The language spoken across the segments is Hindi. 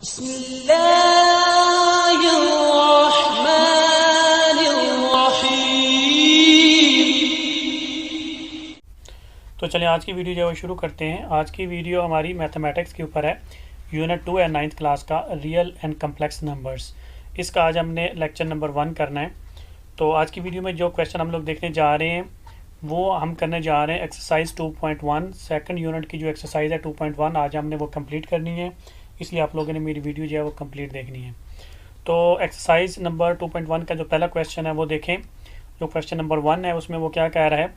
तो चलिए आज की वीडियो जो है शुरू करते हैं। आज की वीडियो हमारी मैथमेटिक्स के ऊपर है, यूनिट 2 है 9th क्लास का, रियल एंड कम्प्लेक्स नंबर्स। इसका आज हमने लेक्चर नंबर 1 करना है। तो आज की वीडियो में जो क्वेश्चन हम लोग देखने जा रहे हैं वो हम करने जा रहे हैं एक्सरसाइज 2.1, सेकंड यूनिट की जो एक्सरसाइज है 2.1 आज हमने वो कंप्लीट करनी है, इसलिए आप लोगों ने मेरी वीडियो जो है वो कंप्लीट देखनी है। तो एक्सरसाइज नंबर 2.1 का जो पहला क्वेश्चन है वो देखें। जो क्वेश्चन नंबर 1 है उसमें वो क्या कह रहा है,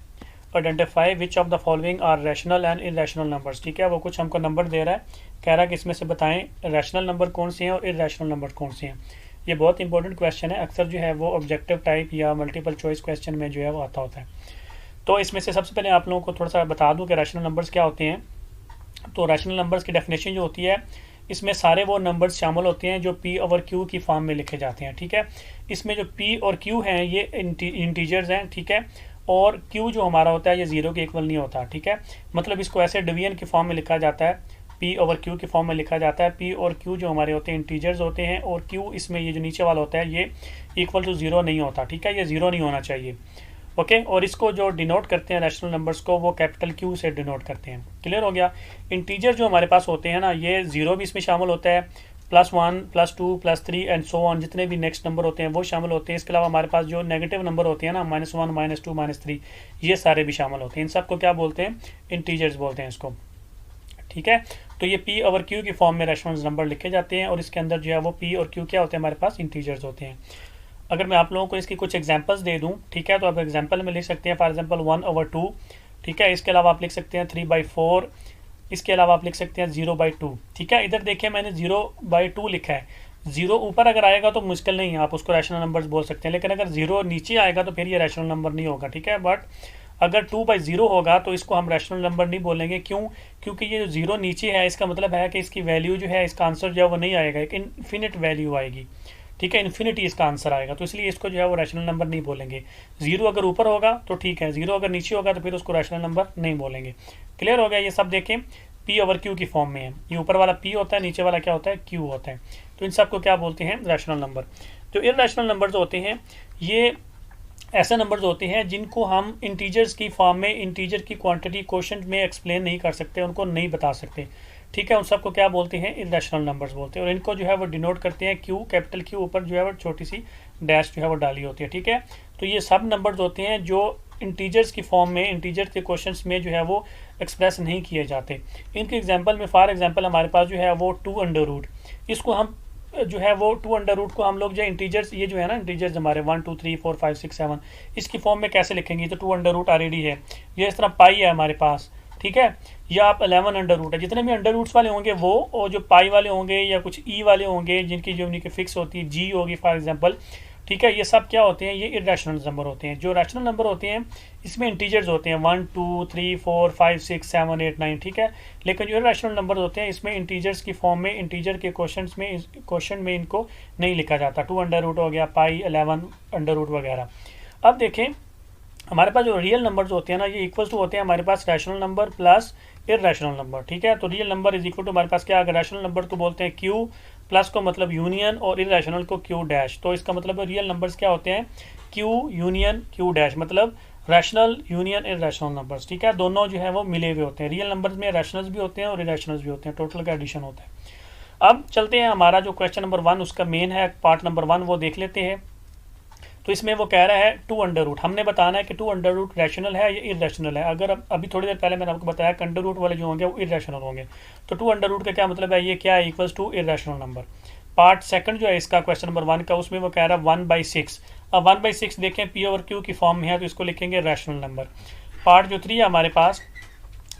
identify which of the following are rational and irrational numbers. ठीक है, वो कुछ हमको नंबर दे रहा है, कह रहा है कि इसमें से बताएं रैशनल नंबर कौन से हैं और इरेशनल नंबर कौन से हैं। ये बहुत इंपॉर्टेंट क्वेश्चन है, अक्सर जो है वो ऑब्जेक्टिव टाइप या मल्टीपल चॉइस क्वेश्चन में जो है वो आता होता है। तो इसमें से सबसे पहले आप लोगों को थोड़ा सा बता दूं कि रैशनल नंबर्स क्या होते हैं। तो रैशनल नंबर्स की डेफिनेशन जो होती है, इसमें सारे वो नंबर्स शामिल होते हैं जो P ओवर Q की फॉर्म में लिखे जाते हैं। ठीक है, इसमें जो P और Q हैं ये इंटीजर्स हैं। ठीक है, और Q जो हमारा होता है ये 0 के इक्वल नहीं होता। ठीक है, मतलब इसको ऐसे डिवीजन की फॉर्म में लिखा जाता है, P ओवर Q की फॉर्म में लिखा जाता है। P और Q जो हमारे होते हैं इंटीजर्स होते हैं, और Q इसमें ये जो नीचे वाला होता है ये इक्वल टू 0 नहीं होता। ठीक है, ये 0 नहीं होना चाहिए। ओके, और इसको जो डिनोट करते हैं रैशनल नंबर्स को, वो कैपिटल Q से डिनोट करते हैं। क्लियर हो गया। इंटीजर जो हमारे पास होते हैं ना, ये 0 भी इसमें शामिल होता है, +1 +2 +3 एंड सो ऑन, जितने भी नेक्स्ट नंबर होते हैं वो शामिल होते हैं। इसके अलावा हमारे पास जो नेगेटिव नंबर होते हैं ना, -1 -2 -3, ये सारे भी शामिल होते हैं। इन सबको क्या बोलते हैं, इंटीजर्स बोलते हैं इसको। ठीक है, तो ये P ओवर Q की फॉर्म में रैशनल नंबर लिखे जाते हैं, और इसके अंदर जो है वो P और Q क्या होते हैं, हमारे पास इंटीजर्स होते हैं। अगर मैं आप लोगों को इसकी कुछ एग्जांपल्स दे दूं, ठीक है, तो आप एग्जांपल में लिख सकते हैं फॉर एग्जांपल 1/2। ठीक है, इसके अलावा आप लिख सकते हैं 3/4, इसके अलावा आप लिख सकते हैं 0/2। ठीक है, इधर देखिए मैंने 0/2 लिखा है। 0 ऊपर अगर आएगा तो मुश्किल नहीं है, आप उसको रैशनल नंबर्स बोल सकते हैं, लेकिन अगर 0 नीचे आएगा तो फिर ये रैशनल नंबर नहीं होगा। ठीक है, बट अगर 2/0 होगा तो इसको हम रैशनल नंबर नहीं बोलेंगे। क्यों? क्योंकि ये जो 0 नीचे है इसका मतलब है कि इसकी वैल्यू जो है, इसका आंसर जो है वो नहीं आएगा, एक इनफिनिट वैल्यू आएगी। ठीक है, इन्फिनिटी इसका आंसर आएगा, तो इसलिए इसको जो है वो रैशनल नंबर नहीं बोलेंगे। 0 अगर ऊपर होगा तो ठीक है, 0 अगर नीचे होगा तो फिर उसको रैशनल नंबर नहीं बोलेंगे। क्लियर हो गया। ये सब देखें P ओवर Q की फॉर्म में है, ये ऊपर वाला P होता है, नीचे वाला क्या होता है, Q होता है। तो इन सबको क्या बोलते हैं, रैशनल नंबर। जो इरैशनल नंबर्स होते हैं ये ऐसे नंबर्स होते हैं जिनको हम इंटीजर्स की फॉर्म में, इंटीजर की क्वांटिटी कोशेंट में एक्सप्लेन नहीं कर सकते, उनको नहीं बता सकते। ठीक है, उन सबको क्या बोलते हैं, इरैशनल नंबर्स बोलते हैं, और इनको जो है वो डिनोट करते हैं Q, कैपिटल Q, ऊपर जो है वो छोटी सी डैश जो है वो डाली होती है। ठीक है, तो ये सब नंबर्स होते हैं जो इंटीजर्स की फॉर्म में, इंटीजर के क्वेश्चंस में जो है वो एक्सप्रेस नहीं किए जाते। इनके एग्जांपल में फॉर एग्जांपल हमारे पास जो है वो 2√, इसको हम जो है वो 2√, को हम लोग जो इंटीजर्स, ये जो है ना इंटीजर्स हमारे 1 2 3 4 5 6 7, इसकी फॉर्म में कैसे लिखेंगे, तो 2√, ऑलरेडी है ये, इस तरह पाई है हमारे पास। ठीक है, या आप 11√, है, जितने भी अंडर रूट्स वाले होंगे वो, और जो पाई वाले होंगे या कुछ ई वाले होंगे जिनकी जो उनकी फिक्स होती है, जी होगी फॉर एग्जांपल। ठीक है, ये सब क्या होते हैं, ये इरैशनल नंबर होते हैं। जो रैशनल नंबर होते हैं इसमें इंटीजर्स होते हैं 1 2 3 4 5 6 7 8 9। ठीक है, लेकिन जो इरैशनल नंबर होते हैं इसमें इंटीजर्स की फॉर्म में, इंटीजर के क्वेश्चन में इनको नहीं लिखा जाता। 2√, हो गया पाई, 11√, वगैरह। अब देखें हमारे पास जो रियल नंबर्स होते हैं ना, ये इक्वल टू होते हैं हमारे पास rational number plus irrational number. ठीक है, तो real number is equal to हमारे पास क्या, अगर रैशनल नंबर को बोलते हैं Q, प्लस को मतलब यूनियन, और इरैशनल को Q'। तो इसका मतलब रियल नंबर्स क्या होते हैं, Q यूनियन Q', मतलब रैशनल यूनियन इरैशनल नंबर्स। ठीक है, दोनों जो है वो मिले हुए होते हैं। रियल नंबर्स में रैशनल्स भी होते हैं और इरैशनल्स भी होते हैं, टोटल का एडिशन होता है। अब चलते हैं, हमारा जो क्वेश्चन नंबर 1 उसका मेन है, पार्ट नंबर 1 वो देख लेते हैं। तो इसमें वो कह रहा है 2√, हमने बताना है कि 2√, रैशनल है या इरैशनल है। अगर अभी थोड़ी देर पहले मैंने आपको बताया कि अंडर रूट वाले जो होंगे वो इरैशनल होंगे, तो 2√, का क्या मतलब है, ये क्या है, equals to irrational number. Part second जो है इसका क्वेश्चन नंबर 1 का, उसमें वो कह रहा है 1/6। अब 1/6 देखें P ओवर Q की फॉर्म में है, तो इसको लिखेंगे रैशनल नंबर। पार्ट जो 3 है हमारे पास,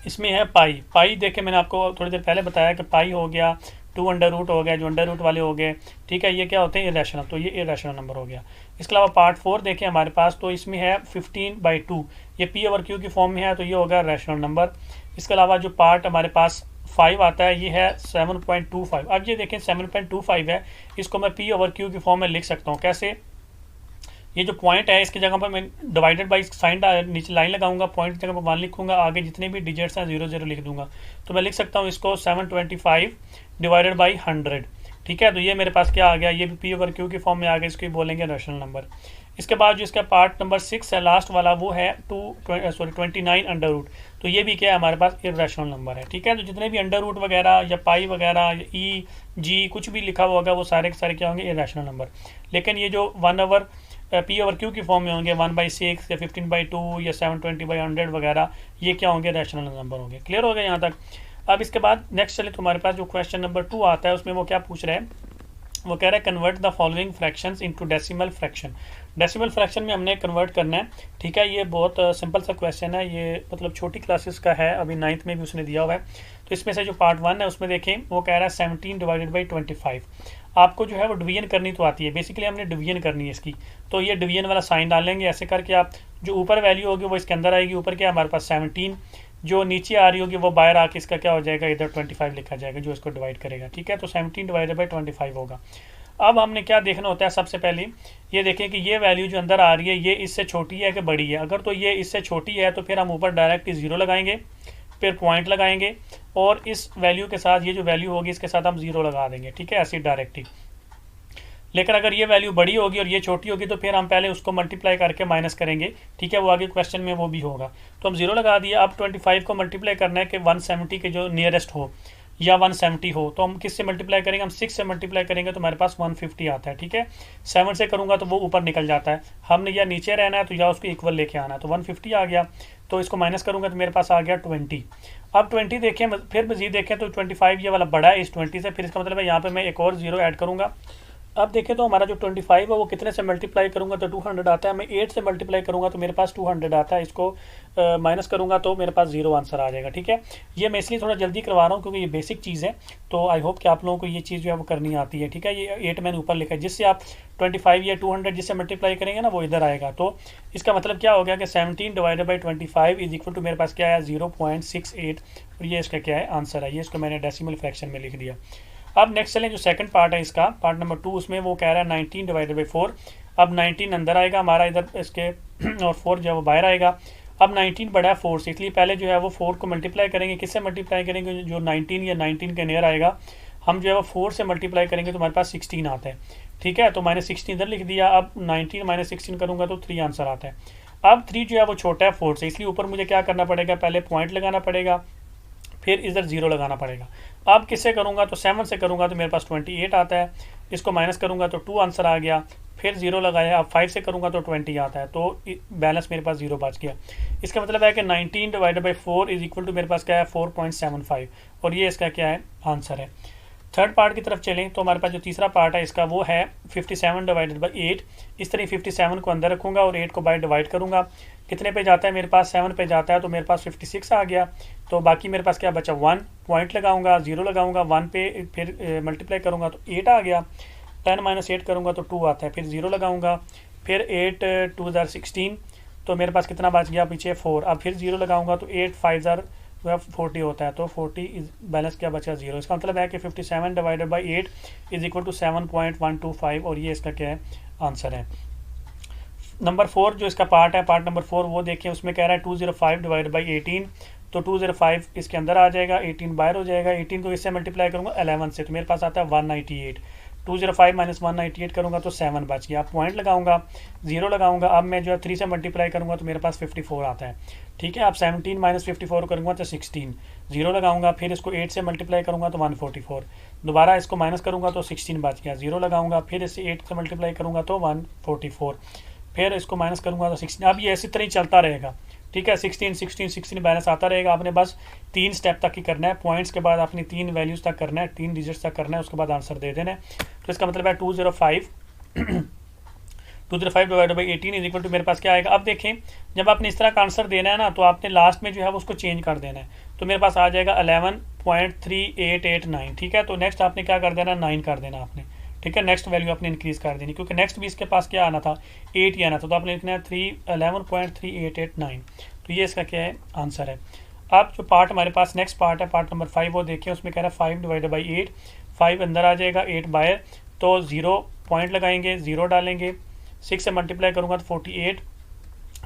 इसमें है पाई देखें, मैंने आपको थोड़ी देर पहले बताया कि पाई हो गया, 2√, हो गया, जो अंडर रूट वाले हो गए। ठीक है, ये क्या होते हैं, इरैशनल, तो ये इरैशनल नंबर हो गया। इसके अलावा पार्ट 4 देखें हमारे पास, तो इसमें है 15/2, ये P ओवर Q की फॉर्म में है, तो ये होगा रैशनल नंबर। इसके अलावा जो पार्ट हमारे पास 5 आता है, ये है 7.25। अब ये देखें 7.25 है, इसको मैं P ओवर Q की फॉर्म में लिख सकता हूँ। कैसे, ये जो पॉइंट है इसकी जगह पर मैं डिवाइडेड बाई साइन नीचे लाइन लगाऊंगा, पॉइंट की जगह पर 1 लिखूंगा, आगे जितने भी डिजिट्स हैं 0 0 लिख दूंगा। तो मैं लिख सकता हूँ इसको 725 डिवाइडेड बाई 100। ठीक है, तो ये मेरे पास क्या आ गया, ये भी पी ओवर क्यू की फॉर्म में आ गया, इसको बोलेंगे रैशनल नंबर। इसके बाद जो इसका पार्ट नंबर 6 है लास्ट वाला, वो है 29 अंडर रूट। तो ये भी क्या है हमारे पास इर्रेशनल नंबर है। ठीक है, तो जितने भी अंडर रूट वगैरह या पाई वगैरह या ई जी कुछ भी लिखा हुआ होगा वो सारे के सारे क्या होंगे, इर्रेशनल नंबर। लेकिन ये जो 1 ओवर पी ओवर क्यू की फॉर्म में होंगे 1/6 या 15/2 या 720/100 वगैरह, ये क्या होंगे, रैशनल नंबर होंगे। क्लियर हो गया यहाँ तक। अब इसके बाद नेक्स्ट चले, तुम्हारे पास जो क्वेश्चन नंबर 2 आता है उसमें वो क्या पूछ रहे हैं, वो कह रहा है convert the following fractions into decimal fraction. Decimal fraction में हमने कन्वर्ट करना है। ठीक है, ये बहुत सिंपल सा क्वेश्चन है, ये मतलब छोटी क्लासेस का है, अभी 9th में भी उसने दिया हुआ है। तो इसमें से जो पार्ट 1 है उसमें देखें, वो कह रहा है 17/25। आपको जो है वो डिवीजन करनी तो आती है, बेसिकली हमने डिवीजन करनी है इसकी। तो ये डिवीजन वाला साइन डालेंगे, ऐसे करके आप जो ऊपर वैल्यू होगी वो इसके अंदर आएगी, ऊपर क्या हमारे पास 17, जो नीचे आ रही होगी वो बाहर आके इसका क्या हो जाएगा, इधर 25 लिखा जाएगा जो इसको डिवाइड करेगा। ठीक है, तो 17/25 होगा। अब हमने क्या देखना होता है, सबसे पहले ये देखें कि ये वैल्यू जो अंदर आ रही है ये इससे छोटी है कि बड़ी है। अगर तो ये इससे छोटी है तो फिर हम ऊपर डायरेक्ट 0 लगाएंगे, फिर पॉइंट लगाएंगे और इस वैल्यू के साथ ये जो वैल्यू होगी इसके साथ हम 0 लगा देंगे। ठीक है, ऐसे डायरेक्ट ही। लेकिन अगर ये वैल्यू बड़ी होगी और ये छोटी होगी तो फिर हम पहले उसको मल्टीप्लाई करके माइनस करेंगे। ठीक है, वो आगे क्वेश्चन में वो भी होगा। तो हम 0 लगा दिया। अब 25 को मल्टीप्लाई करना है कि 170 के जो नियरेस्ट हो या 170 हो, तो हम किससे मल्टीप्लाई करेंगे, हम 6 से मल्टीप्लाई करेंगे तो हमारे पास 150 आता है। ठीक है, 7 से करूँगा तो वो ऊपर निकल जाता है, हमने या नीचे रहना है तो या उसको इक्वल लेके आना है। तो 150 आ गया, तो इसको माइनस करूँगा तो मेरे पास आ गया 20। अब 20 देखें, फिर मजीद देखें तो 25 ये वाला बड़ा है इस 20 से, फिर इसका मतलब है यहाँ पे मैं एक और 0 ऐड करूँगा। अब देखें तो हमारा जो 25 है वो कितने से मल्टीप्लाई करूंगा तो 200 आता है। मैं 8 से मल्टीप्लाई करूंगा तो मेरे पास 200 आता है, इसको माइनस करूंगा तो मेरे पास 0 आंसर आ जाएगा। ठीक है, ये मैं इसलिए थोड़ा जल्दी करवा रहा हूँ क्योंकि ये बेसिक चीज़ है, तो आई होप कि आप लोगों को ये चीज़ जो है वो करनी आती है। ठीक है, ये 8 मैंने ऊपर लिखा है, जिससे आप 25 या 200 जिससे मल्टीप्लाई करेंगे ना वो इधर आएगा। तो इसका मतलब क्या हो गया कि 17/25 इज इक्वल टू मेरे पास क्या है 0.68, और ये इसका क्या है आंसर है। ये इसको मैंने डेसिमल फ्रैक्शन में लिख दिया। अब नेक्स्ट चलें, जो सेकंड पार्ट है इसका, पार्ट नंबर 2, उसमें वो कह रहा है 19/4। अब 19 अंदर आएगा हमारा इधर इसके और 4 जो है वो बाहर आएगा। अब 19 बड़ा है 4 से, इसलिए पहले जो है वो 4 को मल्टीप्लाई करेंगे, किससे मल्टीप्लाई करेंगे, जो 19 या 19 के नियर आएगा हम जो है वो 4 से मल्टीप्लाई करेंगे तो हमारे पास 16 आता है। ठीक है, तो -16 इधर लिख दिया। अब 19 -16 करूँगा तो 3 आंसर आता है। अब 3 जो है वो छोटा है 4 से, इसलिए ऊपर मुझे क्या करना पड़ेगा, पहले पॉइंट लगाना पड़ेगा, फिर इधर 0 लगाना पड़ेगा। अब किससे करूँगा तो 7 से करूँगा तो मेरे पास 28 आता है, इसको माइनस करूँगा तो 2 आंसर आ गया, फिर 0 लगाया। अब 5 से करूँगा तो 20 आता है, तो बैलेंस मेरे पास 0 बच गया। इसका मतलब है कि 19/4 इज इक्वल टू मेरे पास क्या है 4.75, और ये इसका क्या है आंसर है। थर्ड पार्ट की तरफ चलें तो हमारे पास जो तीसरा पार्ट है इसका वो है 57/8। इस तरह 57 को अंदर रखूँगा और 8 को बाय डिवाइड करूँगा, कितने पे जाता है मेरे पास 7 पे जाता है, तो मेरे पास 56 आ गया। तो बाकी मेरे पास क्या बचा 1, पॉइंट लगाऊंगा, 0 लगाऊंगा, 1 पे फिर मल्टीप्लाई करूँगा तो 8 आ गया, 10 - 8 करूँगा तो 2 आता है, फिर 0 लगाऊंगा, फिर 8 2 * 16, तो मेरे पास कितना बच गया पीछे 4। अब फिर 0 लगाऊंगा तो 8 5 40 होता है, तो 40 इज बैलेंस क्या बचा 0। इसका मतलब है कि 57/8 इज इक्वल टू 7.125, और ये इसका क्या है आंसर है। नंबर 4 जो इसका पार्ट है, पार्ट नंबर 4 वो देखें, उसमें कह रहा है 205/18, तो 205 इसके अंदर आ जाएगा, 18 बाहर हो जाएगा। 18 को इससे मल्टीप्लाई करूँगा 11 से, तो मेरे पास आता है 198। 205 - 198 करूँगा तो 7 बच गया। पॉइंट लगाऊंगा, 0 लगाऊंगा, अब मैं जो है 3 से मल्टीप्लाई करूँगा तो मेरे पास 54 आता है। ठीक है, अब 17 - 54 करूँगा तो 16, 0 लगाऊंगा, फिर इसको 8 से मल्टीप्लाई करूँगा तो 144, दोबारा इसको माइनस करूँगा तो 16 बच गया, 0 लगाऊंगा, फिर इससे 8 से मल्टीप्लाई करूँगा तो 144, फिर इसको माइनस करूँगा तो 16। अब ये इसी तरह ही चलता रहेगा। ठीक है, 16 16 16 बैलेंस आता रहेगा। आपने बस 3 स्टेप तक ही करना है, पॉइंट्स के बाद अपनी 3 वैल्यूज़ तक करना है, 3 डिजिट्स तक करना है, उसके बाद आंसर दे देना है। तो इसका मतलब है 205/18 इज इक्वल टू मेरे पास क्या आएगा। अब देखें, जब आपने इस तरह का आंसर देना है ना तो आपने लास्ट में जो है वो उसको चेंज कर देना है, तो मेरे पास आ जाएगा 11.3889। ठीक है, तो नेक्स्ट आपने क्या कर देना, 9 कर देना आपने। ठीक है, नेक्स्ट वैल्यू आपने इंक्रीज कर देनी, क्योंकि नेक्स्ट भी इसके पास क्या आना था 8 ही आना था, तो आपने लिखना है 11.3889। तो ये इसका क्या है आंसर है। अब जो पार्ट हमारे पास नेक्स्ट पार्ट है, पार्ट नंबर 5, वो देखें, उसमें कह रहा है 5/8, 5 अंदर आ जाएगा, 8 बाहर, तो 0 पॉइंट लगाएंगे, 0 डालेंगे, 6 से मल्टीप्लाई करूँगा तो 48,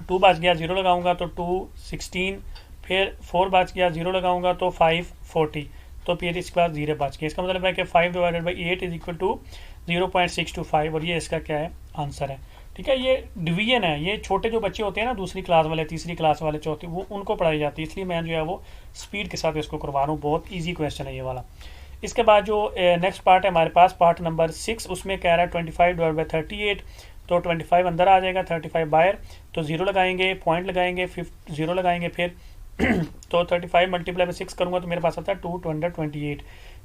2 बच गया, 0 लगाऊंगा तो 2 16, फिर 4 बच गया, 0 लगाऊंगा तो 5 40, तो फिर इसके बाद 0 बच गया। इसका मतलब है कि 5 divided by 8 is equal to 0.625 और ये इसका क्या है आंसर है। ठीक है, ये डिवीजन है, ये छोटे जो बच्चे होते हैं ना दूसरी क्लास वाले, तीसरी क्लास वाले, चौथी, वो उनको पढ़ाई जाती है, इसलिए मैं जो है वो स्पीड के साथ इसको करवा रहा हूँ। बहुत ईजी क्वेश्चन है ये वाला। इसके बाद जो नेक्स्ट पार्ट है हमारे पास, पार्ट नंबर 6, उसमें कह रहा है 25 डिवाइड बाई 38, तो 25 अंदर आ जाएगा, 35 बाहर, तो 0 लगाएंगे, पॉइंट लगाएंगे, 0 लगाएंगे फिर तो 35 मल्टीप्लाई बाई 6 करूँगा तो मेरे पास आता है 228,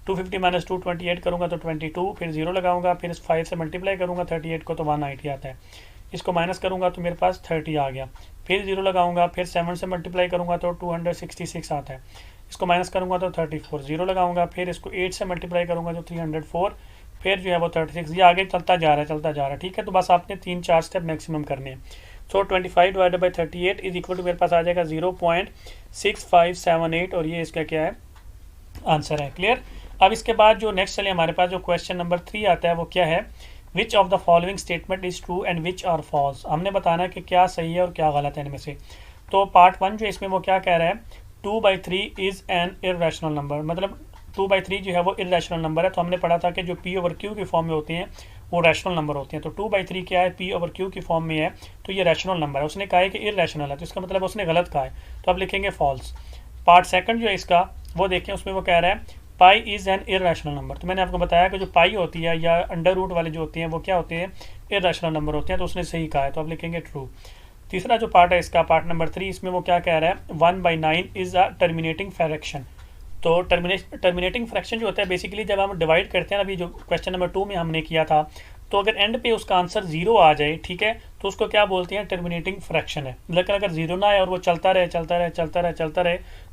250 माइनस 228 करूँगा तो 22, फिर 0 लगाऊंगा, फिर 5 से मल्टीप्लाई करूँगा 38 को तो 190 आता है, इसको माइनस करूँगा तो मेरे पास 30 आ गया, फिर 0 लगाऊंगा, फिर 7 से मल्टीप्लाई करूँगा तो 266 आता है, इसको माइनस करूँगा तो 34, 0 लगाऊंगा, फिर इसको 8 से मल्टीप्लाई करूँगा तो 304, फिर जो है वो 36, ये आगे चलता जा रहा है। ठीक है, तो बस आपने 3-4 स्टेप मैक्सिमम करने हैं। So 25 divided by 38 is equal to मेरे पास आ जाएगा 0.6578 और ये इसका क्या है आंसर है। क्लियर। अब इसके बाद जो नेक्स्ट चलिए हमारे पास जो क्वेश्चन नंबर 3 आता है वो क्या है, which of the following statement is true and which are false. हमने बताना है कि क्या सही है और क्या गलत है इनमें से। तो पार्ट 1 जो इसमें वो क्या कह रहा है, 2/3 इज एन इर्रेशनल नंबर, मतलब 2/3 जो है वो इर्रेशनल नंबर है। तो हमने पढ़ा था कि जो P ओवर Q की फॉर्म में होते हैं वो रैशनल नंबर होते हैं। तो 2/3 क्या है, P ओवर Q की फॉर्म में है, तो ये रैशनल नंबर है। उसने कहा है कि इर्रेशनल है, तो इसका मतलब उसने गलत कहा है, तो अब लिखेंगे फॉल्स। पार्ट 2 जो है इसका वो देखें, उसमें वो कह रहा है पाई इज़ एन इर्रेशनल नंबर। तो मैंने आपको बताया कि जो पाई होती है या अंडर रूट वाले जो होते हैं वो क्या होते हैं, इर्रेशनल नंबर होते हैं, तो उसने सही कहा है, तो अब लिखेंगे ट्रू। तीसरा जो पार्ट है इसका, पार्ट नंबर 3, इसमें वो क्या कह रहा है, 1/9 इज़ अ टर्मिनेटिंग फ्रैक्शन। तो टर्मिनेटिंग फ्रैक्शन जो होता है बेसिकली जब हम डिवाइड करते हैं, अभी जो क्वेश्चन नंबर 2 में हमने किया था, तो अगर एंड पे उसका आंसर 0 आ जाए, ठीक है, तो उसको क्या बोलते हैं, टर्मिनेटिंग फ्रैक्शन है। लेकिन अगर 0 ना आए और वो चलता रहे,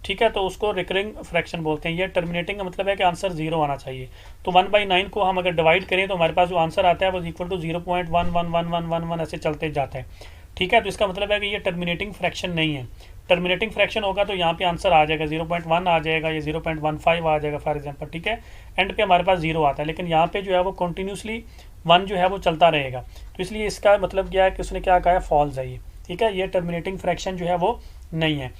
ठीक है, तो उसको रिकरिंग फ्रैक्शन बोलते हैं। ये टर्मिनेटिंग का मतलब है कि आंसर 0 आना चाहिए। तो 1/9 को हम अगर डिवाइड करें तो हमारे पास जो आंसर आता है वो इक्वल टू 0.11111 ऐसे चलते जाता है। ठीक है, तो इसका मतलब है कि ये टर्मिनेटिंग फ्रैक्शन नहीं है। टर्मिनेटिंग फ्रैक्शन होगा तो यहाँ पे आंसर आ जाएगा 0.1 आ जाएगा या 0.15 आ जाएगा फॉर एग्जांपल। ठीक है, एंड पे हमारे पास 0 आता है, लेकिन यहाँ पे जो है वो कंटिन्यूसली 1 जो है वो चलता रहेगा। तो इसलिए इसका मतलब क्या है कि उसने क्या कहा है, फॉल्स है ये। ठीक है, ये टर्मिनेटिंग फ्रैक्शन जो है वो नहीं है।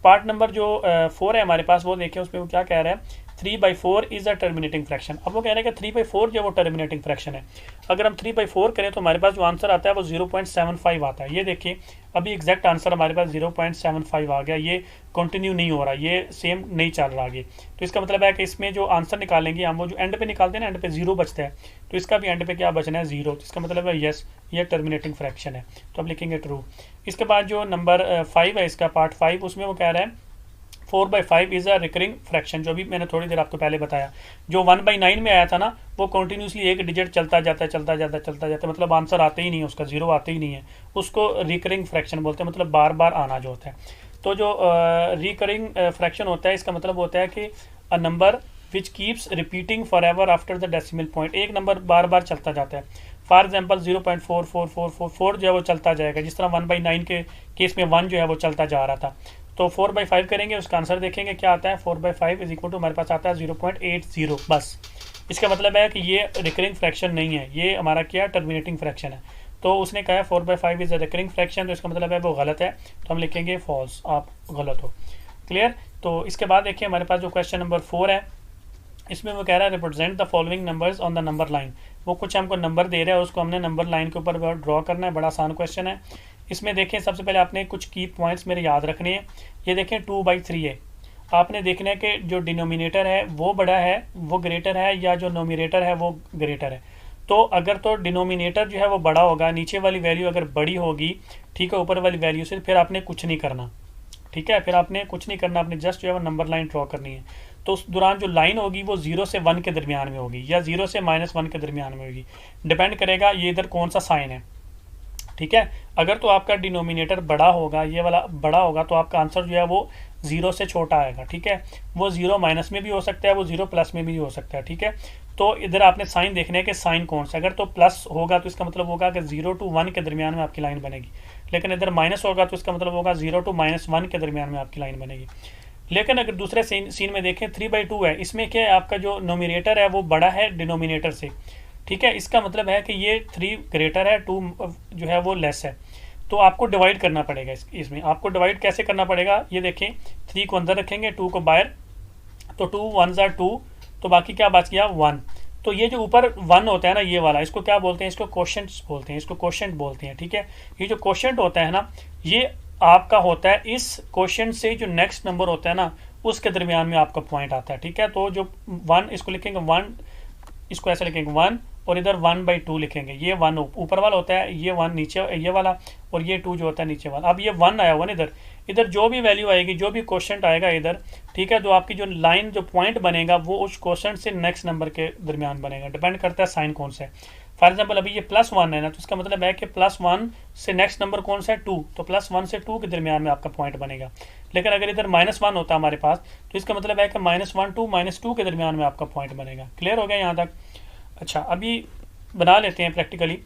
पार्ट नंबर जो 4 है हमारे पास, वो देखें, उसमें वो क्या कह रहा है, 3/4 इज अ टर्मिनेटिंग फ्रैक्शन। अब वो कह रहे हैं कि 3/4 जो है वो टर्मिनेटिंग फ्रैक्शन है। अगर हम 3/4 करें तो हमारे पास जो आंसर आता है वो 0.75 आता है। ये देखिए अभी एग्जैक्ट आंसर हमारे पास 0.75 आ गया, ये कंटिन्यू नहीं हो रहा, ये सेम नहीं चल रहा आगे। तो इसका मतलब है कि इसमें जो आंसर निकालेंगे हम, वो जो एंड पे निकालते हैं ना, एंड पे 0 बचता है, तो इसका भी एंड पे क्या बचना है, 0। तो इसका मतलब है यस, ये टर्मिनेटिंग फ्रैक्शन है, तो अब लिखेंगे ट्रू। इसके बाद जो नंबर 5 है इसका, पार्ट 5, उसमें वो कह रहा है 4/5 इज अ रिकरिंग फ्रैक्शन। जो अभी मैंने थोड़ी देर आपको पहले बताया, जो 1/9 में आया था ना, वो कंटिन्यूसली एक डिजिट चलता जाता है, मतलब आंसर आते ही नहीं है, उसका 0 आते ही नहीं है, उसको रिकरिंग फ्रैक्शन बोलते हैं, मतलब बार बार आना जो होता है। तो जो रिकरिंग फ्रैक्शन होता है, इसका मतलब होता है कि a number which keeps repeating for ever after the decimal point. एक नंबर बार बार चलता जाता है। फॉर एग्जाम्पल 0.4444 जो है वो चलता जाएगा, जिस तरह 1/9 के केस में 1 जो है वो चलता जा रहा था। तो 4/5 करेंगे, उसका आंसर देखेंगे क्या आता है, 4/5 इज इक्वल टू हमारे पास आता है 0.80 बस। इसका मतलब है कि ये रिकरिंग फ्रैक्शन नहीं है, ये हमारा क्या टर्मिनेटिंग फ्रैक्शन है। तो उसने कहा है 4/5 इज अ रिकरिंग फ्रैक्शन, तो इसका मतलब है वो गलत है, तो हम लिखेंगे फॉल्स, आप गलत हो। क्लियर। तो इसके बाद देखिए हमारे पास जो क्वेश्चन नंबर 4 है, इसमें वो कह रहा है represent the following numbers on the number line. वो कुछ हमको नंबर दे रहा है, उसको हमने नंबर लाइन के ऊपर ड्रॉ करना है। बड़ा आसान क्वेश्चन है। इसमें देखें सबसे पहले आपने कुछ की पॉइंट्स मेरे याद रखने हैं। ये देखें 2/3 है, आपने देखना है कि जो डिनोमिनेटर है वो बड़ा है, वो ग्रेटर है, या जो नोमिनेटर है वो ग्रेटर है। तो अगर तो डिनोमिनेटर जो है वो बड़ा होगा, नीचे वाली वैल्यू अगर बड़ी होगी, ठीक है, ऊपर वाली वैल्यू से, फिर आपने कुछ नहीं करना। ठीक है, फिर आपने कुछ नहीं करना, आपने जस्ट जो है वो नंबर लाइन ड्रॉ करनी है। तो उस दौरान जो लाइन होगी वो 0 से 1 के दरमियान में होगी, या 0 से -1 के दरमियान में होगी, डिपेंड करेगा ये इधर कौन सा साइन है। ठीक है, अगर तो आपका डिनोमिनेटर बड़ा होगा, ये वाला बड़ा होगा, तो आपका आंसर जो है वो 0 से छोटा आएगा। ठीक है, वो 0 माइनस में भी हो सकता है, वो 0 प्लस में भी हो सकता है। ठीक है, तो इधर आपने साइन देखना है कि साइन कौन सा। अगर तो प्लस होगा तो इसका मतलब होगा कि 0 to 1 के दरमियान में आपकी लाइन बनेगी, लेकिन इधर माइनस होगा तो इसका मतलब होगा 0 to -1 के दरमियान में आपकी लाइन बनेगी। लेकिन अगर दूसरे सीन में देखें 3/2 है, इसमें क्या है, आपका जो नोमिनेटर है वो बड़ा है डिनोमिनेटर से। ठीक है, इसका मतलब है कि ये 3 ग्रेटर है, 2 जो है वो लेस है। तो आपको डिवाइड करना पड़ेगा इसमें। आपको डिवाइड कैसे करना पड़ेगा, ये देखें, 3 को अंदर रखेंगे, 2 को बाहर तो 2 1 ज़ा 2, तो बाकी क्या बच गया 1। तो ये जो ऊपर 1 होता है ना, ये वाला, इसको क्या बोलते हैं, इसको क्वोशंट बोलते हैं, इसको क्वोशंट बोलते हैं। ठीक है, ये जो क्वोशंट होता है ना, ये आपका होता है इस क्वोशंट से जो नेक्स्ट नंबर होता है ना, उसके दरमियान में आपका पॉइंट आता है। ठीक है, तो जो 1 इसको लिखेंगे 1, इसको ऐसे लिखेंगे 1, और इधर 1/2 लिखेंगे। ये 1 ऊपर वाला होता है, ये 1 नीचे ये वाला, और ये 2 जो होता है नीचे वाला। अब ये 1 आया हुआ ना, इधर जो भी वैल्यू आएगी, जो भी क्वोशंट आएगा इधर, ठीक है, तो आपकी जो लाइन जो पॉइंट बनेगा वो उस क्वोशंट से नेक्स्ट नंबर के दरमियान बनेगा। डिपेंड करता है साइन कौन सा है। फॉर एग्जाम्पल अभी ये +1 है ना, तो इसका मतलब है कि +1 से नेक्स्ट नंबर कौन सा है 2, तो +1 से 2 के दरमियान में आपका पॉइंट बनेगा। लेकिन अगर इधर -1 होता है हमारे पास, तो इसका मतलब है कि -1 to -2 के दरमियान में आपका पॉइंट बनेगा। क्लियर हो गया यहाँ तक? अच्छा, अभी बना लेते हैं प्रैक्टिकली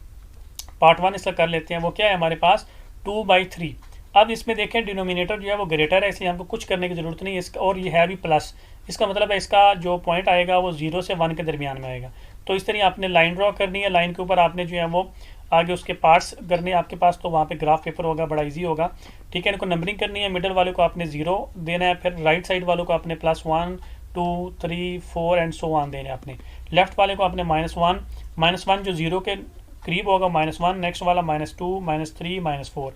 पार्ट 1 इसका कर लेते हैं। वो क्या है हमारे पास 2/3। अब इसमें देखें डिनोमिनेटर जो है वो ग्रेटर है, इसलिए हमको कुछ करने की ज़रूरत नहीं है इसका, और ये है भी प्लस। इसका मतलब है इसका जो पॉइंट आएगा वो 0 से 1 के दरमियान में आएगा। तो इस तरह आपने लाइन ड्रॉ करनी है, लाइन के ऊपर आपने जो है वो आगे उसके पार्ट्स करने आपके पास, तो वहाँ पे ग्राफ पेपर होगा, बड़ा इजी होगा। ठीक है, इनको नंबरिंग करनी है। मिडल वाले को आपने 0 देना है, फिर राइट साइड वालों को आपने +1 2 3 4 एंड सो ऑन देने आपने। लेफ्ट वाले को आपने -1 जो 0 के करीब होगा -1, नेक्स्ट वाला -2 -3 -4।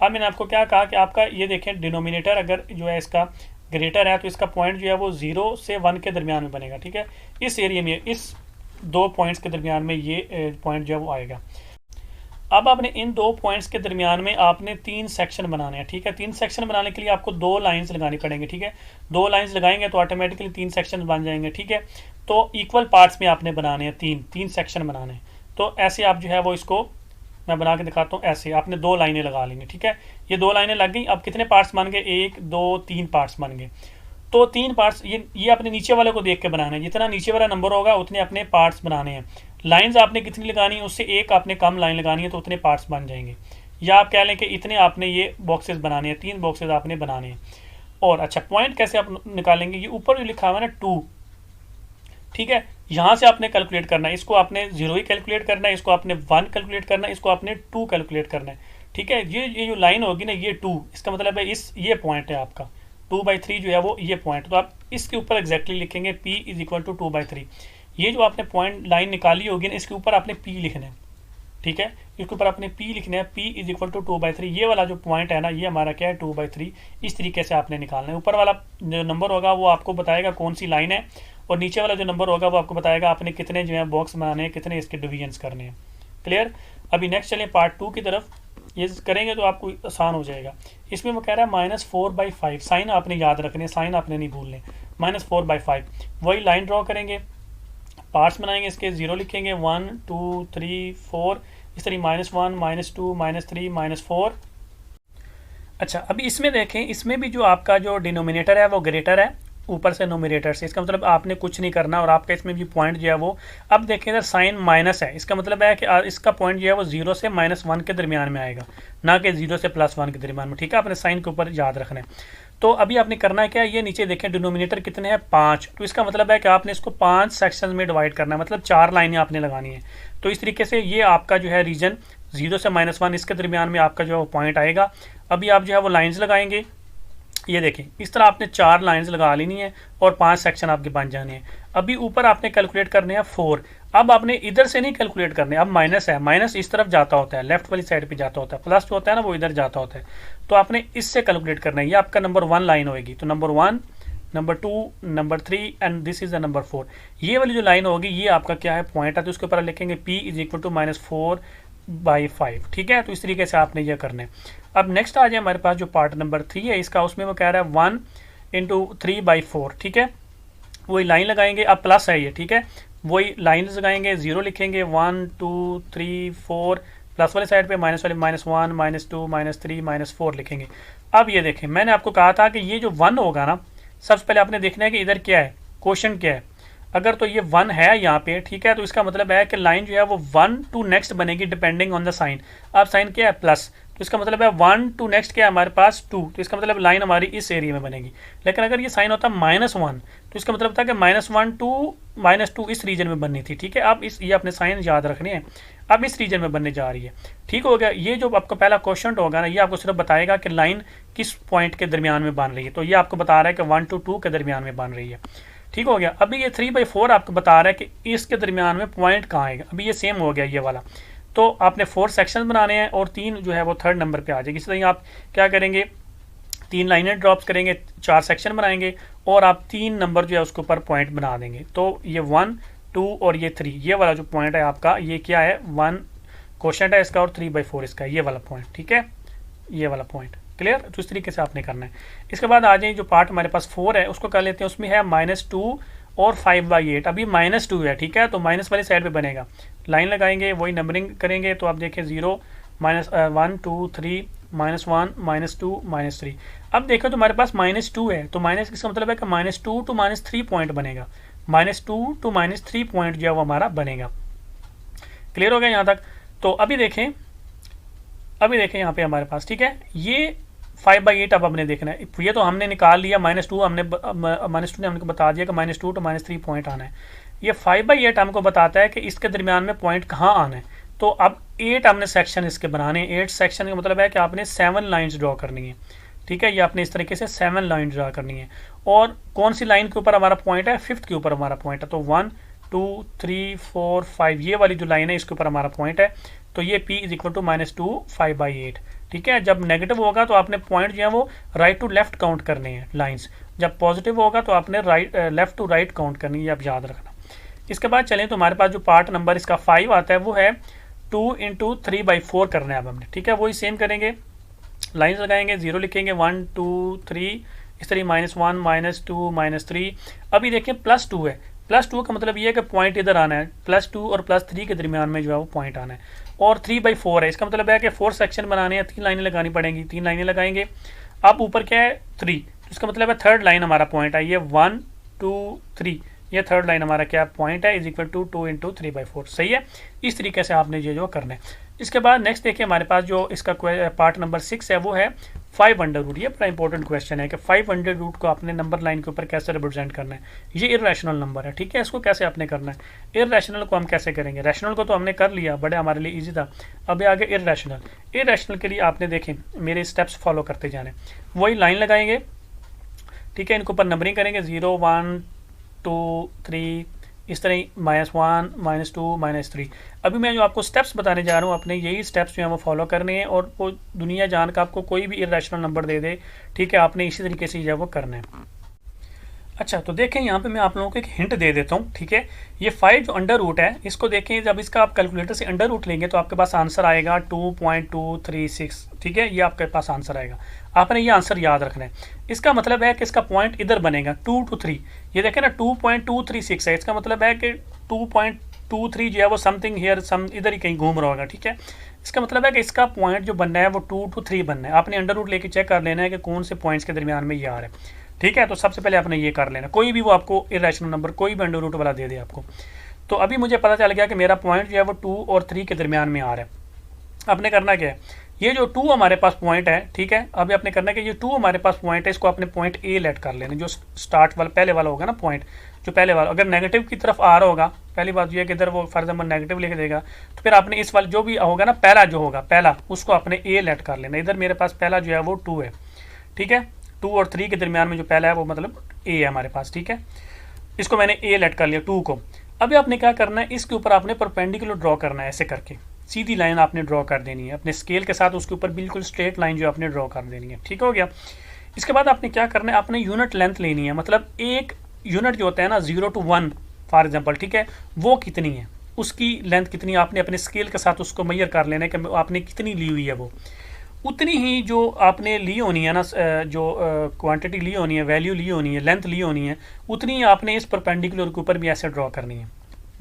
अब मैंने आपको क्या कहा कि आपका ये देखें डिनोमिनेटर अगर जो है इसका ग्रेटर है, तो इसका पॉइंट जो है वो 0 से 1 के दरमियान में बनेगा। ठीक है, इस एरिया में इस 2 पॉइंट्स के दरमियान में ये पॉइंट जो है वो आएगा। अब आपने इन 2 पॉइंट्स के दरमियान में आपने 3 सेक्शन बनाने हैं। ठीक है, 3 सेक्शन बनाने के लिए आपको 2 लाइंस लगानी पड़ेंगे। ठीक है, 2 लाइंस लगाएंगे तो ऑटोमेटिकली 3 सेक्शन बन जाएंगे। ठीक है, तो इक्वल पार्ट्स में आपने बनाने हैं, 3 सेक्शन बनाने हैं। तो ऐसे आप जो है वो इसको मैं बना के दिखाता हूँ। ऐसे आपने 2 लाइनें लगा लेंगे। ठीक है, ये 2 लाइनें लग गई। अब कितने पार्ट्स बन गए? 1 2 3 पार्ट्स बन गए। तो 3 पार्ट्स ये अपने नीचे वाले को देख के बनाना है। जितना नीचे वाला नंबर होगा उतने अपने पार्ट्स बनाने हैं। लाइंस आपने कितनी लगानी है, उससे एक आपने कम लाइन लगानी है, तो उतने पार्ट्स बन जाएंगे। या आप कह लें कि इतने आपने ये बॉक्सेस बनाने हैं, 3 बॉक्सेस आपने बनाने हैं। और अच्छा, पॉइंट कैसे आप निकालेंगे? ये ऊपर जो लिखा हुआ है ना 2, ठीक है, यहाँ से आपने कैलकुलेट करना है। इसको आपने 0 ही कैलकुलेट करना है, इसको आपने 1 कैलकुलेट करना है, इसको आपने 2 कैलकुलेट करना है। ठीक है, ये जो लाइन होगी ना, ये 2, इसका मतलब है ये पॉइंट है आपका 2/3 जो है वो ये पॉइंट। तो आप इसके ऊपर एग्जैक्टली लिखेंगे P = 2/3। ये जो आपने पॉइंट लाइन निकाली होगी ना, इसके ऊपर आपने P लिखना है। ठीक है, इसके ऊपर आपने P लिखना है, P = 2/3। ये वाला जो पॉइंट है ना, ये हमारा क्या है 2/3। इस तरीके से आपने निकालना है। ऊपर वाला जो नंबर होगा वो आपको बताएगा कौन सी लाइन है, और नीचे वाला जो नंबर होगा वो आपको बताएगा आपने कितने जो है बॉक्स बनाने हैं, कितने इसके डिवीजन्स करने हैं। क्लियर? अभी नेक्स्ट चलें पार्ट 2 की तरफ। ये करेंगे तो आपको आसान हो जाएगा। इसमें वो कह रहा है -4/5। साइन आपने याद रखने, साइन आपने नहीं भूलने। -4/5 वही लाइन ड्रॉ करेंगे, पार्ट्स बनाएंगे, इसके 0 लिखेंगे, 1 2 3 4, इस तरह -1 -2 -3 -4। अच्छा, अभी इसमें देखें, इसमें भी जो आपका जो डिनोमिनेटर है वो ग्रेटर है ऊपर से नोमिनेटर से। इसका मतलब आपने कुछ नहीं करना, और आपका इसमें भी पॉइंट जो है वो, अब देखें इधर साइन माइनस है, इसका मतलब है कि इसका पॉइंट जो है वो 0 से -1 के दरमियान में आएगा, ना कि 0 से +1 के दरमियान में। ठीक है, आपने साइन के ऊपर याद रखना है। तो अभी आपने करना है क्या, ये नीचे देखें डिनोमिनेटर कितने हैं 5, तो इसका मतलब है कि आपने इसको 5 सेक्शन में डिवाइड करना है, मतलब 4 लाइनें आपने लगानी है। तो इस तरीके से ये आपका जो है रीजन 0 से -1 इसके दरमियान में आपका जो है वो पॉइंट आएगा। अभी आप जो है वो लाइन्स लगाएंगे। ये देखें, इस तरह आपने 4 लाइंस लगा लेनी है और 5 सेक्शन आपके बन जाने हैं। अभी ऊपर आपने कैलकुलेट करने हैं 4। अब आपने इधर से नहीं कैलकुलेट करने, अब माइनस है, माइनस इस तरफ जाता होता है, लेफ्ट वाली साइड पे जाता होता है, प्लस जो होता है ना वो इधर जाता होता है। तो आपने इससे कैलकुलेट करना है। ये आपका नंबर 1 लाइन होगी, तो number 1 number 2 number 3 and this is the number 4। ये वाली जो लाइन होगी ये आपका क्या है पॉइंट है, तो उसके ऊपर लिखेंगे P = -4/5। ठीक है, तो इस तरीके से आपने ये करना है। अब नेक्स्ट आ जाए हमारे पास जो पार्ट नंबर 3 है इसका, उसमें वो कह रहा है 1 × 3/4। ठीक है, वही लाइन लगाएंगे, अब प्लस है ये, ठीक है, वही लाइन लगाएंगे, 0 लिखेंगे, 1 2 3 4, प्लस वाले साइड पे माइनस वाले -1 -2 -3 -4 लिखेंगे। अब ये देखें, मैंने आपको कहा था कि ये जो 1 होगा ना, सबसे पहले आपने देखना है कि इधर क्या है, क्वेश्चन क्या है। अगर तो ये 1 है यहाँ पे, ठीक है, तो इसका मतलब है कि लाइन जो है वो 1 to नेक्स्ट बनेगी डिपेंडिंग ऑन द साइन। अब साइन क्या है प्लस, तो इसका मतलब है 1 टू नेक्स्ट क्या है हमारे पास 2, तो इसका मतलब लाइन हमारी इस एरिया में बनेगी। लेकिन अगर ये साइन होता -1 तो इसका मतलब था कि -1 टू -2 इस रीजन में बननी थी। ठीक है, अब ये अपने साइन याद रखने हैं, अब इस रीजन में बनने जा रही है। ठीक हो गया। ये जो आपका पहला क्वेश्चन होगा ना, ये आपको सिर्फ बताएगा कि लाइन किस पॉइंट के दरमियान में बन रही है। तो ये आपको बता रहा है कि 1 to 2 के दरमियान में बन रही है। ठीक हो गया। अभी ये 3/4 आपको बता रहा है कि इसके दरमियान में पॉइंट कहाँ आएगा। अभी ये सेम हो गया ये वाला। तो आपने 4 सेक्शन बनाने हैं और 3 जो है वो 3rd नंबर पे आ जाएगी। इस तरह आप क्या करेंगे, 3 लाइनें ड्रॉप्स करेंगे, 4 सेक्शन बनाएंगे और आप 3 नंबर जो है उसके ऊपर पॉइंट बना देंगे। तो ये 1, 2 और ये 3, ये वाला जो पॉइंट है आपका, ये क्या है, 1 क्वेश्चन है इसका और 3/4 इसका, ये वाला पॉइंट। ठीक है, ये वाला पॉइंट क्लियर। तो इस तरीके से आपने करना है। इसके बाद आ जाए जो पार्ट हमारे पास 4 है उसको कर लेते हैं। उसमें है -2 और 5/8। अभी -2 है, ठीक है, तो माइनस वाली साइड पे बनेगा। लाइन लगाएंगे, वही नंबरिंग करेंगे। तो आप देखें 0, -1 2 3 -1 -2 -3। अब देखो तो हमारे पास -2 है, तो माइनस इसका मतलब है कि -2 टू -3 पॉइंट बनेगा। -2 टू -3 पॉइंट जो है वो हमारा बनेगा। क्लियर हो गया यहाँ तक। तो अभी देखें यहाँ पे हमारे पास, ठीक है, ये 5/8 अब हमने देखना है। ये तो हमने निकाल लिया, -2 हमने -2 ने हमको बता दिया कि -2 टू -3 पॉइंट आना है। ये 5/8 हमको बताता है कि इसके दरमियान में पॉइंट कहाँ आना है। तो अब 8 हमने सेक्शन इसके बनाने हैं। 8 सेक्शन का मतलब है कि आपने 7 लाइन्स ड्रॉ करनी है। ठीक है, ये आपने इस तरीके से 7 लाइन ड्रॉ करनी है। और कौन सी लाइन के ऊपर हमारा पॉइंट है, 5th के ऊपर हमारा पॉइंट है। तो 1 2 3 4 5 ये वाली जो लाइन है इसके ऊपर हमारा पॉइंट है। तो ये P = -2 5/8। ठीक है, जब नेगेटिव होगा तो आपने पॉइंट जो है वो राइट टू लेफ्ट काउंट करने हैं लाइंस। जब पॉजिटिव होगा तो आपने लेफ्ट टू राइट काउंट करनी है, ये आप याद रखना। इसके बाद चलें तो हमारे पास जो पार्ट नंबर इसका 5 आता है वो है 2 × 3/4 करना है अब हमने। ठीक है, वही सेम करेंगे, लाइन्स लगाएंगे, 0 लिखेंगे, 1 2 3 इस तरह -1 -2 -3। अभी देखें +2 है। +2 का मतलब ये है कि पॉइंट इधर आना है। +2 और +3 के दरमियान में जो है वो पॉइंट आना है। और 3/4 है, इसका मतलब है कि 4 सेक्शन बनाने हैं, 3 लाइनें लगानी पड़ेंगी। 3 लाइनें लगाएंगे। अब ऊपर क्या है 3, तो इसका मतलब है 3rd लाइन हमारा पॉइंट है। ये 1 2 3 ये 3rd लाइन हमारा क्या पॉइंट है, = 2 × 3/4। सही है, इस तरीके से आपने ये जो करना है। इसके बाद नेक्स्ट देखिए हमारे पास जो इसका पार्ट नंबर 6 है वो है 5√। ये बड़ा इंपॉर्टेंट क्वेश्चन है कि 5√रूट को आपने नंबर लाइन के ऊपर कैसे रिप्रेजेंट करना है। ये इर्रेशनल नंबर है। ठीक है, इसको कैसे आपने करना है। इर्रेशनल को हम कैसे करेंगे, रैशनल को तो हमने कर लिया, बड़े हमारे लिए ईजी था। अब आगे इर्रेशनल के लिए आपने देखें मेरे स्टेप्स फॉलो करते जाने। वही लाइन लगाएंगे, ठीक है, इनके ऊपर नंबरिंग करेंगे 0 1 2 3 इस तरह -1 -2 -3। अभी मैं जो आपको स्टेप्स बताने जा रहा हूँ अपने, यही स्टेप्स जो हैं वो फॉलो करने हैं। और वो दुनिया जान का आपको कोई भी इर्रेशनल नंबर दे दे, ठीक है, आपने इसी तरीके से जो है वो करना है। अच्छा, तो देखें यहाँ पे मैं आप लोगों को एक हिंट दे देता हूँ। ठीक है, ये 5 जो अंडर रूट है इसको देखें, जब इसका आप कैलकुलेटर से अंडर रूट लेंगे तो आपके पास आंसर आएगा 2.236। ठीक है, ये आपके पास आंसर आएगा। आपने ये आंसर याद रखना है। इसका मतलब है कि इसका पॉइंट इधर बनेगा 2 to 3। ये देखें ना 2.236 है, इसका मतलब है कि 2.23 जो है वो समथिंग हेयर इधर ही कहीं घूम रहा होगा। ठीक है, इसका मतलब है कि इसका पॉइंट जो बनना है वो 2 to 3 बनना है। आपने अंडर रूट लेके चेक कर लेना है कि कौन से पॉइंट्स के दरमियान में ये आ रहा है। ठीक है, तो सबसे पहले आपने ये कर लेना, कोई भी वो आपको इर्रेशनल नंबर कोई भी अंडर रूट वाला दे दे आपको। तो अभी मुझे पता चल गया कि मेरा पॉइंट जो है वो 2 और 3 के दरमियान में आ रहा है। आपने करना क्या है, ये जो 2 हमारे पास पॉइंट है, ठीक है, अभी आपने करना है कि ये 2 हमारे पास पॉइंट है, इसको आपने पॉइंट A लेट कर लेना। जो स्टार्ट वाला पहले वाला होगा ना पॉइंट, जो पहले वाला अगर नेगेटिव की तरफ आ रहा होगा, पहली बात ये है कि इधर वो फॉर एग्जाम्पल नेगेटिव लिख देगा, तो फिर आपने इस वाले जो भी होगा ना पहला जो होगा पहला, उसको आपने A लेट कर लेना। इधर मेरे पास पहला जो है वो 2 है। ठीक है, 2 और 3 के दरमियान में जो पहला है वो मतलब A है हमारे पास। ठीक है, इसको मैंने A लेट कर लिया 2 को। अभी आपने क्या करना है, इसके ऊपर आपने परपेंडिकुलर ड्रॉ करना है। ऐसे करके सीधी लाइन आपने ड्रॉ कर देनी है अपने स्केल के साथ, उसके ऊपर बिल्कुल स्ट्रेट लाइन जो आपने ड्रॉ कर देनी है। ठीक हो गया। इसके बाद आपने क्या करना है, आपने यूनिट लेंथ लेनी है। मतलब एक यूनिट जो होता है ना 0 to 1 फॉर एग्जाम्पल, ठीक है, वो कितनी है, उसकी लेंथ कितनी है, आपने अपने स्केल के साथ उसको मेजर कर लेना है कि आपने कितनी ली हुई है। वो उतनी ही जो आपने ली होनी है ना, जो क्वांटिटी ली होनी है, वैल्यू ली होनी है, लेंथ ली होनी है, उतनी ही आपने इस परपेंडिकुलर के ऊपर भी ऐसे ड्रॉ करनी है।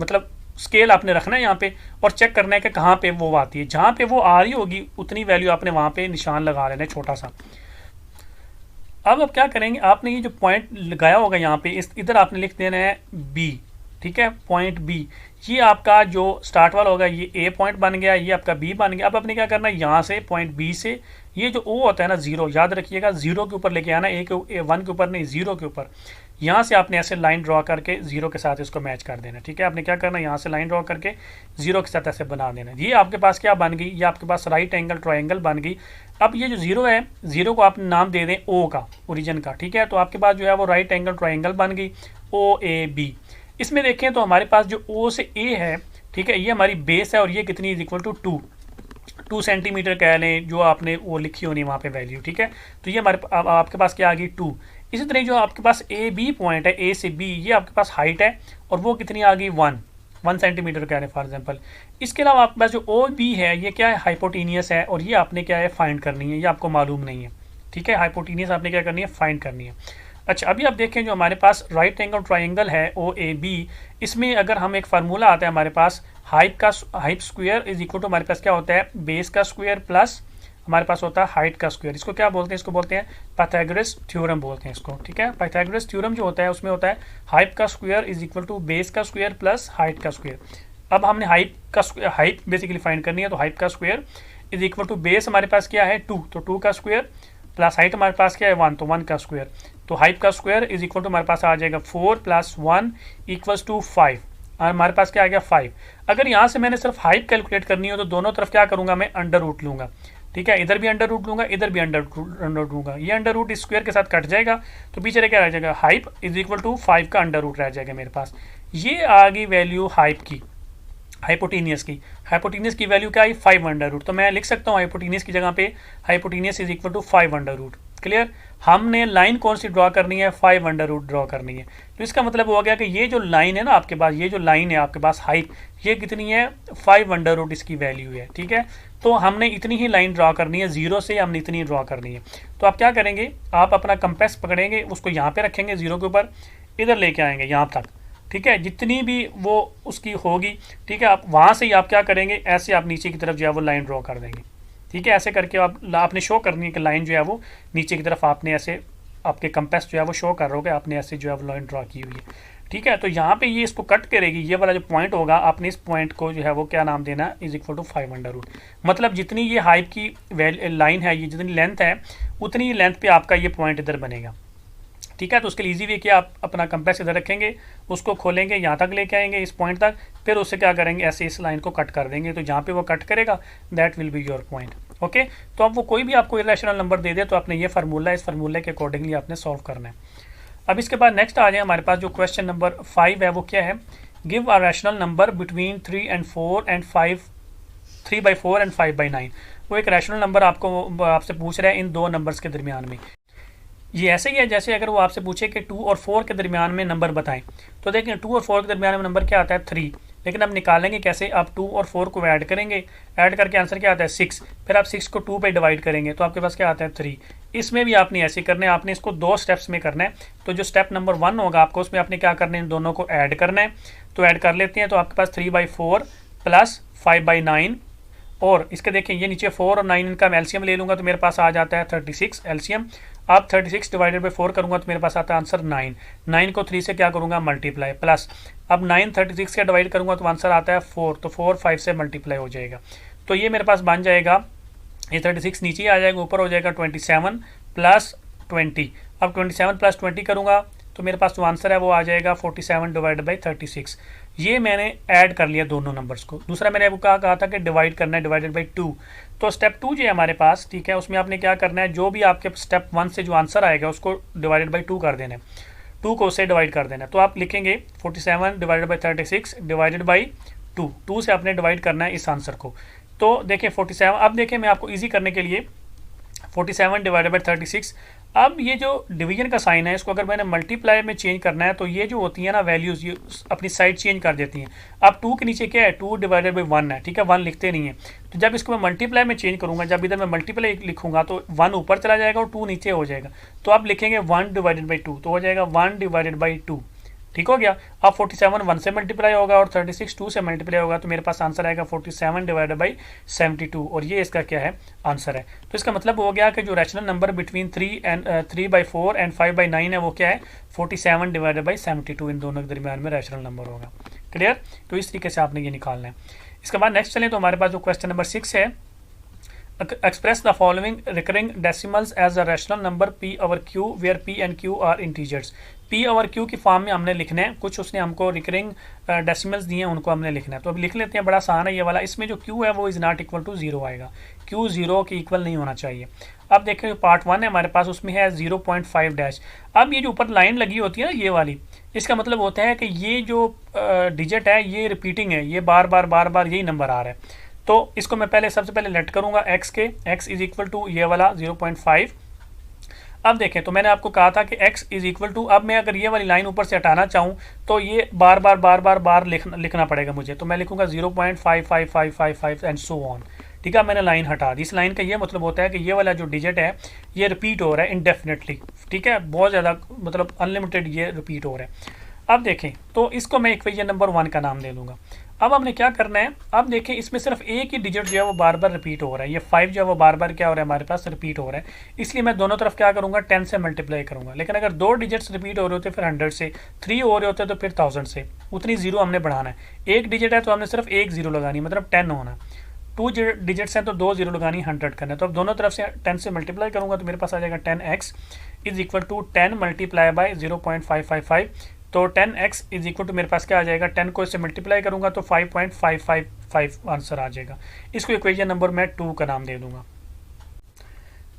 मतलब स्केल आपने रखना है यहाँ पे और चेक करना है कि कहाँ पे वो आती है। जहाँ पे वो आ रही होगी उतनी वैल्यू आपने वहाँ पे निशान लगा लेना है छोटा सा। अब आप क्या करेंगे, आपने ये जो पॉइंट लगाया होगा यहाँ पे, इस इधर आपने लिख देना है B। ठीक है, पॉइंट B। ये आपका जो स्टार्ट वाला होगा ये ए पॉइंट बन गया, ये आपका बी बन गया। अब आपने क्या करना है, यहाँ से पॉइंट बी से ये जो ओ होता है ना जीरो, याद रखिएगा जीरो के ऊपर लेके आना, वन के ऊपर नहीं, जीरो के ऊपर। यहाँ से आपने ऐसे लाइन ड्रॉ करके जीरो के साथ इसको मैच कर देना, ठीक है। आपने क्या करना है, यहाँ से लाइन ड्रॉ करके जीरो के साथ ऐसे बना देना। ये आपके पास क्या बन गई, ये आपके पास राइट एंगल ट्रायंगल बन गई। अब ये जो जीरो है, जीरो को आप नाम दे दें ओ का, ओरिजिन का, ठीक है। तो आपके पास जो है वो राइट एंगल ट्रायंगल बन गई ओ ए बी। इसमें देखें तो हमारे पास जो ओ से ए है, ठीक है, ये हमारी बेस है और ये कितनी इज इक्वल टू 2 सेंटीमीटर कह लें, जो आपने वो लिखी होनी वहाँ पे वैल्यू, ठीक है। तो ये हमारे आपके पास क्या आ गई 2। इसी तरह जो आपके पास ए बी पॉइंट है, ए से बी, ये आपके पास हाइट है और वो कितनी आ गई 1 सेंटीमीटर कह रहे हैं फॉर एग्जांपल। इसके अलावा आपके पास जो ओ बी है, ये क्या है, हाइपोटीनियस है और ये आपने क्या है फाइंड करनी है, ये आपको मालूम नहीं है, ठीक है। हाइपोटीनियस आपने क्या करनी है, फाइंड करनी है। अच्छा, अभी आप देखें जो हमारे पास राइट एंगल ट्रायंगल है ओ ए बी, इसमें अगर हम एक फार्मूला आता है हमारे पास, hyp square is equal to हमारे पास क्या होता है, बेस का स्क्वायर प्लस हमारे पास होता है हाइट का स्क्वायर। इसको क्या बोलते हैं, इसको बोलते हैं पाइथागोरस थ्योरम बोलते हैं इसको, ठीक है। पाइथागोरस थ्योरम जो होता है उसमें होता है हाइप का square is equal to base का स्क्वायर प्लस हाइट का स्क्वायर। अब हमने हाइट बेसिकली फाइंड करनी है, तो हाइट का square is equal to base हमारे पास क्या है 2, तो 2 का स्क्वायर प्लस हाइट हमारे पास क्या है 1, तो 1 का स्क्वायर। तो हाइट का स्क्वायर इज इक्वल टू हमारे पास आ जाएगा 4 + 1 = 5, और हमारे पास क्या आ गया 5। अगर यहाँ से मैंने सिर्फ हाइट कैलकुलेट करनी हो तो दोनों तरफ क्या करूँगा मैं, अंडर रूट लूँगा, ठीक है। इधर भी अंडर रूट लूँगा, इधर भी अंडर रूट लूँगा। ये अंडर रूट इस स्क्वायर के साथ कट जाएगा, तो पीछे क्या रह जाएगा, हाइट इज इक्वल टू 5 का अंडर रूट रह जाएगा मेरे पास। ये आ गई वैल्यू हाइट की, हाइपोटीनियस की वैल्यू क्या आई 5 अंडर रूट। तो मैं लिख सकता हूँ हाइपोटीनियस की जगह पे hypotenuse is equal to 5 under root. Clear. हमने लाइन कौन सी ड्रॉ करनी है, 5 अंडर रूट ड्रॉ करनी है। तो इसका मतलब हो गया कि ये जो लाइन है ना आपके पास, ये जो लाइन है आपके पास हाइट, ये कितनी है 5 अंडर रूट इसकी वैल्यू है, ठीक है। तो हमने इतनी ही लाइन ड्रॉ करनी है, जीरो से हमने इतनी ड्रॉ करनी है। तो आप क्या करेंगे, आप अपना कंपास पकड़ेंगे, उसको यहाँ पे रखेंगे जीरो के ऊपर, इधर लेके आएंगे यहाँ तक, ठीक है, जितनी भी वो उसकी होगी, ठीक है। आप वहाँ से ही आप क्या करेंगे, ऐसे आप नीचे की तरफ जो है वो लाइन ड्रॉ कर देंगे, ठीक है। ऐसे करके आपने शो करनी है कि लाइन जो है वो नीचे की तरफ आपने ऐसे, आपके कंपास जो है वो शो कर रहे हो, आपने ऐसे जो है वो लाइन ड्रॉ की हुई है, ठीक है। तो यहाँ पे ये इसको कट करेगी, ये वाला जो पॉइंट होगा, आपने इस पॉइंट को जो है वो क्या नाम देना, is equal to 5 under root. मतलब जितनी ये हाइट की लाइन है, ये जितनी लेंथ है, उतनी लेंथ पे आपका ये पॉइंट इधर बनेगा, ठीक है। तो उसके लिए इजी वे क्या, आप अपना कंपास इधर रखेंगे, उसको खोलेंगे, यहाँ तक लेके आएंगे इस पॉइंट तक, फिर उससे क्या करेंगे, ऐसे इस लाइन को कट कर देंगे। तो जहाँ पे वो कट करेगा that will be your point, okay. तो अब वो कोई भी आपको इरेशनल नंबर दे दे तो आपने ये फार्मूला, इस फार्मूले के अकॉर्डिंगली आपने सॉल्व करना है। अब इसके बाद नेक्स्ट आ जाए हमारे पास जो क्वेश्चन नंबर 5 है, वो क्या है, give a rational number between 3 and 4 and 5, 3/4 and 5/9। वो एक रैशनल नंबर आपसे पूछ रहा है इन दो नंबर्स के दरमियान में। ये ऐसे ही है जैसे अगर वो आपसे पूछे कि 2 और 4 के दरमियान में नंबर बताएं, तो देखें 2 और 4 के दरमियान में नंबर क्या आता है 3, लेकिन अब निकालेंगे कैसे, आप 2 और 4 को ऐड करेंगे, ऐड करके आंसर क्या आता है 6, फिर आप 6 को 2 पे डिवाइड करेंगे तो आपके पास क्या आता है 3। इसमें भी आपने ऐसे करना है, आपने इसको 2 स्टेप्स में करना है। तो जो स्टेप नंबर 1 होगा आपको, उसमें आपने क्या करना है, इन दोनों को ऐड करना है। तो ऐड कर लेते हैं, तो आपके पास 3/4 + 5/9, और इसके देखें ये नीचे 4 और 9 इनका मैं एलसीएम ले लूँगा तो मेरे पास आ जाता है 36 एलसीएम। अब 36 डिवाइडेड बाई 4 करूँगा तो मेरे पास आता है आंसर 9। 9 को 3 से क्या करूँगा मल्टीप्लाई, प्लस अब 9 36 से डिवाइड करूँगा तो आंसर आता है 4, तो 4 5 से मल्टीप्लाई हो जाएगा। तो ये मेरे पास बन जाएगा, ये 36 नीचे आ जाएगा, ऊपर हो जाएगा 27 + 20। अब 27 + 20 करूँगा तो मेरे पास जो आंसर है वो आ जाएगा 47 डिवाइडेड बाई 36। ये मैंने ऐड कर लिया दोनों नंबर्स को। दूसरा मैंने वो कहा था कि डिवाइड करना है, डिवाइडेड बाई 2। तो स्टेप 2 जो है हमारे पास, ठीक है, उसमें आपने क्या करना है, जो भी आपके स्टेप 1 से जो आंसर आएगा उसको डिवाइडेड बाई 2 कर देना है, 2 को उससे डिवाइड कर देना है। तो आप लिखेंगे 47 डिवाइडेड बाई 36 डिवाइडेड बाई 2, 2 से आपने डिवाइड करना है इस आंसर को। तो देखें 47, अब देखें मैं आपको ईजी करने के लिए 47 डिवाइडेड बाई 36, अब ये जो डिवीजन का साइन है इसको अगर मैंने मल्टीप्लाई में चेंज करना है तो ये जो होती है ना वैल्यूज़, ये अपनी साइड चेंज कर देती हैं। अब 2 के नीचे क्या है, 2 डिवाइडेड बाई 1 है, ठीक है, 1 लिखते नहीं है। तो जब इसको मैं मल्टीप्लाई में चेंज करूँगा, जब इधर मैं मल्टीप्लाई लिखूंगा तो 1 ऊपर चला जाएगा और 2 नीचे हो जाएगा। तो आप लिखेंगे 1 डिवाइडेड बाई 2, तो हो जाएगा 1 डिवाइडेड बाई 2, ठीक हो गया। अब 47 1 से मल्टीप्लाई होगा और 36 2 से मल्टीप्लाई होगा, तो मेरे पास आंसर आएगा 47 डिवाइडेड बाई 72, और ये इसका क्या है आंसर है। तो इसका मतलब हो गया कि जो रैशनल नंबर बिटवीन 3/4 एंड 5/9 है वो क्या है 47 डिवाइडेड बाई 72, इन दोनों के दरमियान में रैशनल नंबर होगा। क्लियर। तो इस तरीके से आपने ये निकालना है। इसके बाद नेक्स्ट चलें तो हमारे पास जो क्वेश्चन नंबर 6 है, express the following recurring decimals as a rational number p over q where p and q are integers। p over q की फॉर्म में हमने लिखना है, कुछ उसने हमको रिकरिंग डेसिमल्स दिए हैं उनको हमने लिखना है। तो अब लिख लेते हैं, बड़ा आसान है ये वाला। इसमें जो q है वो इज़ नॉट इक्वल टू 0 आएगा, q 0 के इक्वल नहीं होना चाहिए। अब देखें पार्ट 1 है हमारे पास, उसमें है 0.5 डैश। अब ये जो ऊपर लाइन लगी होती है ना ये वाली, इसका मतलब होता है कि ये जो डिजिट है ये रिपीटिंग है, ये बार बार यही नंबर आ रहा है। तो इसको मैं पहले सबसे पहले लेट करूंगा x के, x इज इक्वल टू ये वाला 0.5। अब देखें तो मैंने आपको कहा था कि x इज इक्वल टू, अब मैं अगर ये वाली लाइन ऊपर से हटाना चाहूँ तो ये बार लिखना पड़ेगा मुझे। तो मैं लिखूंगा 0.55555 एंड सो ऑन। ठीक है, मैंने लाइन हटा दी। इस लाइन का ये मतलब होता है कि ये वाला जो डिजिट है ये रिपीट हो रहा है इनडेफिनेटली। ठीक है, बहुत ज़्यादा मतलब अनलिमिटेड ये रिपीट हो रहा है। अब देखें तो इसको मैं इक्वेशन नंबर 1 का नाम दे दूंगा। अब हमने क्या करना है, अब देखें इसमें सिर्फ एक ही डिजिट जो है वो बार बार रिपीट हो रहा है। ये 5 जो है वो बार बार क्या हो रहा है हमारे पास रिपीट हो रहा है, इसलिए मैं दोनों तरफ क्या करूंगा 10 से मल्टीप्लाई करूंगा। लेकिन अगर 2 डिजिट्स रिपीट हो रहे होते फिर 100 से, 3 हो रहे होते तो फिर 1000 से, उतनी जीरो हमने बढ़ाना है। एक डिजिट है तो हमने सिर्फ एक जीरो लगानी, मतलब 10 होना। 2 डिजिट्स हैं तो 2 जीरो लगानी, 100 करना है। तो अब दोनों तरफ से 10 से मल्टीप्लाई करूंगा तो मेरे पास आ जाएगा 10x is equal to 10 multiply by 0.555। तो 10x इज इक्वल टू मेरे पास क्या आ जाएगा, 10 को इससे मल्टीप्लाई करूंगा तो 5.555 आंसर आ जाएगा। इसको इक्वेशन नंबर मैं 2 का नाम दे दूंगा।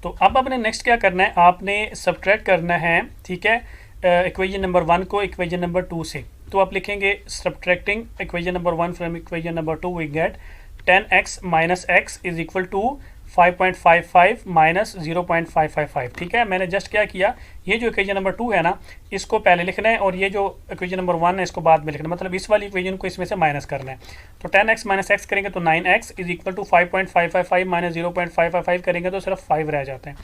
तो अब आपने नेक्स्ट क्या करना है, आपने सब्ट्रैक्ट करना है। ठीक है, इक्वेशन नंबर 1 को इक्वेशन नंबर 2 से। तो आप लिखेंगे subtracting equation number 1 from equation number 2 we get 10x minus x is equal to 5.55 minus 0.555। ठीक है, मैंने जस्ट क्या किया, ये जो इक्वेशन नंबर 2 है ना इसको पहले लिखना है और ये जो इक्वेशन नंबर 1 है इसको बाद में लिखना है, मतलब इस वाली इक्वेशन को इसमें से माइनस करना है। तो 10x माइनस x करेंगे तो 9x is equal to 5.555 minus 0.555 करेंगे तो सिर्फ 5 रह जाते हैं।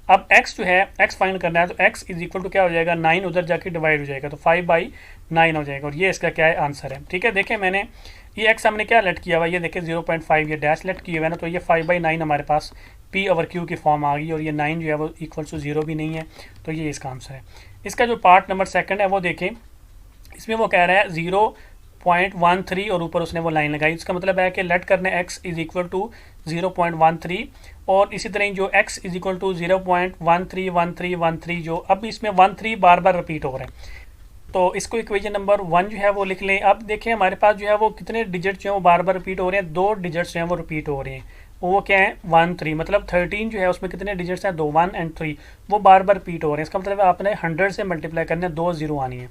अब x जो है x फाइंड करना है तो x इज इक्वल टू क्या हो जाएगा, 9 उधर जाके डिवाइड हो जाएगा तो 5/9 हो जाएगा और ये इसका क्या है आंसर है। ठीक है, देखें मैंने ये x हमने क्या लेट किया हुआ, ये देखिए 0.5 ये डैश लेट किए हुए ना, तो ये 5/9 हमारे पास p ओवर q की फॉर्म आ गई और ये 9 जो है वो इक्वल टू 0 भी नहीं है, तो ये इसका आंसर है। इसका जो पार्ट नंबर 2 है वो देखें, इसमें वो कह रहा है 0.13 और ऊपर उसने वो लाइन लगाई। इसका मतलब है कि लेट करने x इज इक्वल टू 0.13 और इसी तरह जो x इज इक्वल टू 0.131313 जो अब इसमें 13 बार बार रिपीट हो रहे हैं। तो इसको इक्वेशन नंबर 1 जो है वो लिख लें। अब देखें हमारे पास जो है वो कितने डिजिट जो है वो बार बार रिपीट हो रहे हैं, 2 डिजिट्स जो हैं वो रिपीट हो रहे हैं। वो क्या है 1 3, मतलब 13 जो है उसमें कितने डिजिट्स हैं, 2 1 एंड 3, वो बार बार रिपीट हो रहे हैं। इसका मतलब आपने 100 से मल्टीप्लाई करने 2 जीरो आनी है।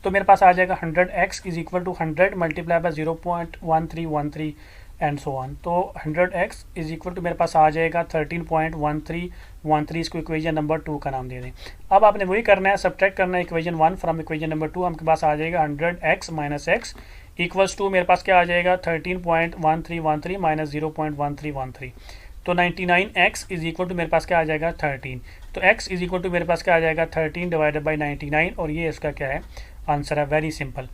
तो मेरे पास आ जाएगा 100x is equal to 100 multiply by 0.1313 and so on. तो 100x इज इक्वल टू मेरे पास आ जाएगा 13.1313। इसको इक्वेशन नंबर 2 का नाम दे दें। अब आपने वही करना है, सब्ट्रैक्ट करना है इक्वेशन 1 फ्रॉम इक्वेशन नंबर 2। हमके पास आ जाएगा 100x minus x equals to मेरे पास क्या आ जाएगा 13.1313 माइनस 0.1313। तो 99x इज इक्वल टू मेरे पास क्या आ जाएगा 13। तो x इज इक्वल टू मेरे पास क्या आ जाएगा 13 डिवाइडेड बाई 99 और ये इसका क्या है आंसर है, वेरी सिंपल।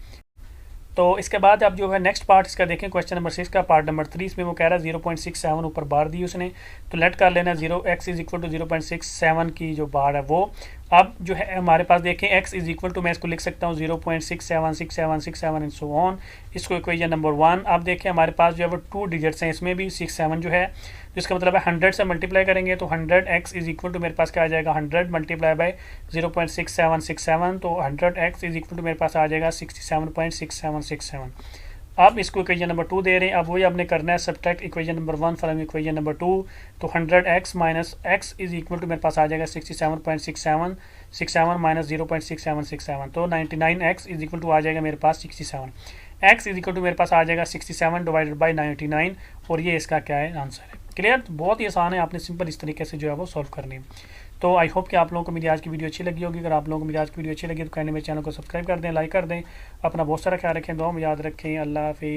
तो इसके बाद अब जो है नेक्स्ट पार्ट इसका देखें, क्वेश्चन नंबर 6 का पार्ट नंबर 3। इसमें वो कह रहा है 0.67 ऊपर बार दी उसने, तो लेट कर लेना 0x इज इक्वल टू 0.67 की जो बार है वो। अब जो है हमारे पास देखें x इज इक्वल टू मैं इसको लिख सकता हूँ 0.676767 एंड सो ऑन। इसको इक्वेशन नंबर 1। अब देखें हमारे पास जो है वो 2 डिजिट्स हैं, इसमें भी 6 7 जो है, जिसका मतलब है 100 से मल्टीप्लाई करेंगे तो 100x इज इक्वल टू मेरे पास क्या आ जाएगा 100 मल्टीप्लाई बाय 0.6767। तो 100x इज इक्वल टू मेरे पास आ जाएगा 67.6767। अब इसको इक्वेशन नंबर 2 दे रहे हैं। अब वही आपने करना है subtract equation number 1 from equation number 2। तो 100x minus x is equal to मेरे पास आ जाएगा 67.6767 माइनस 0.6767। तो 99x इज इक्वल टू आ जाएगा मेरे पास 67। x इज इक्वल टू मेरे पास आ जाएगा 67 डिवाइडेड बाई 99 और ये इसका क्या है आंसर है। क्लियर, बहुत ही आसान है, आपने सिंपल इस तरीके से जो है वो सॉल्व करनी है। तो आई होप कि आप लोगों को मेरी आज की वीडियो अच्छी लगी होगी। अगर आप लोगों को मेरी आज की वीडियो अच्छी लगी तो कहने मेरे चैनल को सब्सक्राइब कर दें, लाइक कर दें। अपना बहुत सारा ख्याल रखें, दुआ में याद रखें। अल्लाह हाफिज़।